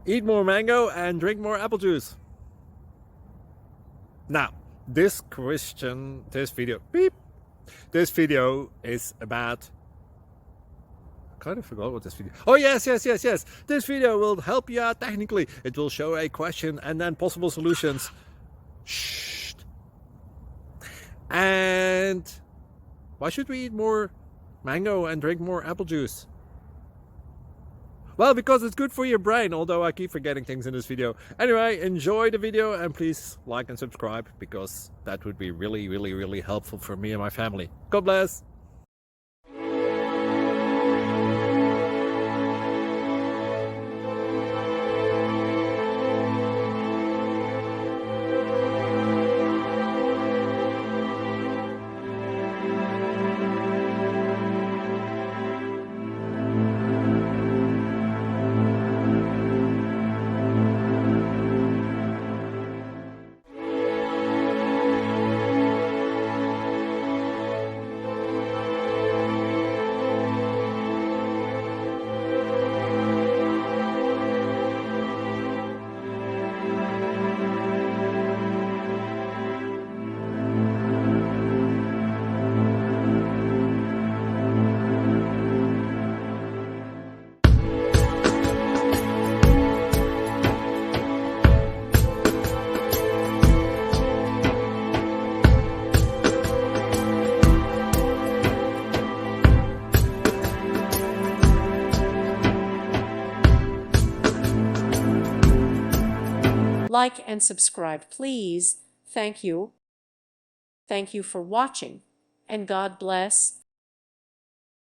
Eat more mango and drink more apple juice. Now, this video is about, I kind of forgot what this video. Oh, yes. This video will help you out technically. It will show a question and then possible solutions. Shh. And why should we eat more mango and drink more apple juice? Well, because it's good for your brain, although I keep forgetting things in this video. Anyway, enjoy the video and please like and subscribe, because that would be really helpful for me and my family. God bless! Like and subscribe, please. Thank you. Thank you for watching, and God bless.